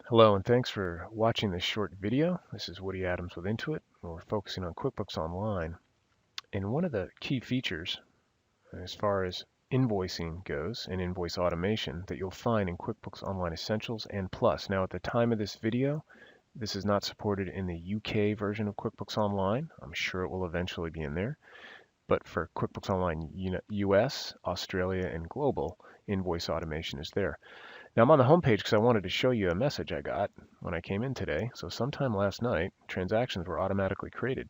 Hello and thanks for watching this short video. This is Woody Adams with Intuit. We're focusing on QuickBooks Online. And one of the key features as far as invoicing goes and invoice automation that you'll find in QuickBooks Online Essentials and Plus. Now at the time of this video, this is not supported in the UK version of QuickBooks Online. I'm sure it will eventually be in there. But for QuickBooks Online US, Australia, and Global, invoice automation is there. Now I'm on the home page because I wanted to show you a message I got when I came in today. So sometime last night, transactions were automatically created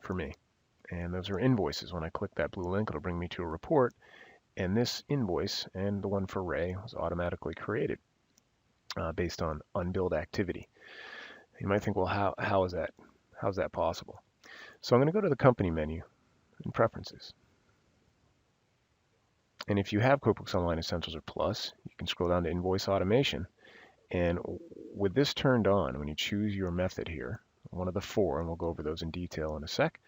for me. And those are invoices. When I click that blue link, it'll bring me to a report. And this invoice and the one for Ray was automatically created based on unbilled activity. You might think, well, how's that possible? So I'm going to go to the company menu in Preferences. And if you have QuickBooks Online Essentials or Plus, you can scroll down to Invoice Automation. And with this turned on, when you choose your method here, one of the four, and we'll go over those in detail in a sec,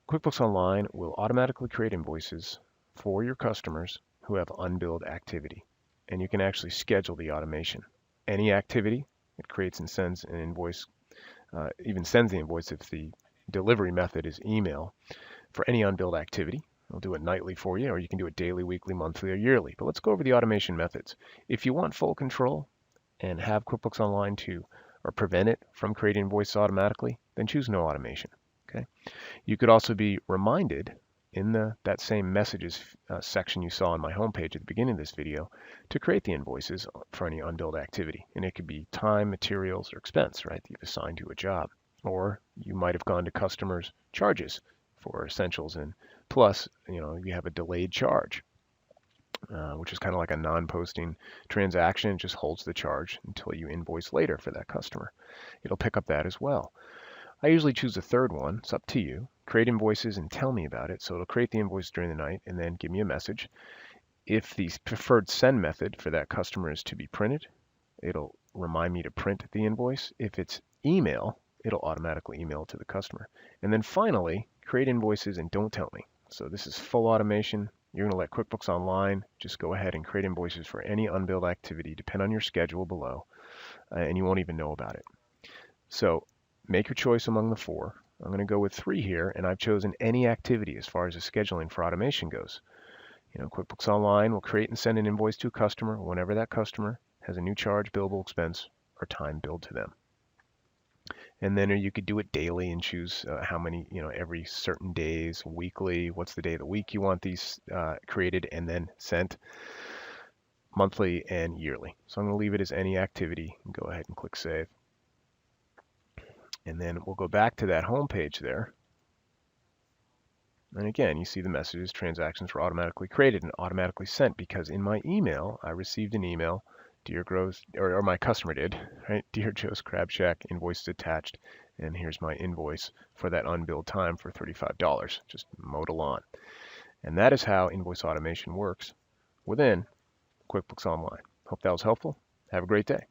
QuickBooks Online will automatically create invoices for your customers who have unbilled activity. And you can actually schedule the automation. Any activity, it creates and sends an invoice, even sends the invoice if the delivery method is email for any unbilled activity. It'll do it nightly for you, or you can do it daily, weekly, monthly, or yearly. But let's go over the automation methods. If you want full control and have QuickBooks Online or prevent it from creating invoices automatically, then choose no automation. Okay. You could also be reminded in that same messages section you saw on my homepage at the beginning of this video to create the invoices for any unbilled activity. And it could be time, materials, or expense, right, that you've assigned to a job. Or you might have gone to customers' charges for Essentials and Plus, you have a delayed charge, which is kind of like a non-posting transaction. It just holds the charge until you invoice later for that customer. It'll pick up that as well. I usually choose a third one. It's up to you. Create invoices and tell me about it. So it'll create the invoice during the night and then give me a message. If the preferred send method for that customer is to be printed, it'll remind me to print the invoice. If it's email, it'll automatically email to the customer. And then finally, create invoices and don't tell me. So this is full automation. You're going to let QuickBooks Online just go ahead and create invoices for any unbilled activity, depend on your schedule below, and you won't even know about it. So make your choice among the four. I'm going to go with 3 here, and I've chosen any activity as far as the scheduling for automation goes. QuickBooks Online will create and send an invoice to a customer whenever that customer has a new charge, billable expense, or time billed to them. And then you could do it daily and choose how many, every certain days, weekly, what's the day of the week you want these created and then sent, monthly and yearly. So I'm going to leave it as any activity and go ahead and click Save. And then we'll go back to that home page there. And again, you see the messages, transactions were automatically created and automatically sent because in my email, I received an email. Dear Gross, or my customer did, right? Dear Joe's Crab Shack, invoice attached, and here's my invoice for that unbilled time for $35. Just modal on. And that is how invoice automation works within QuickBooks Online. Hope that was helpful. Have a great day.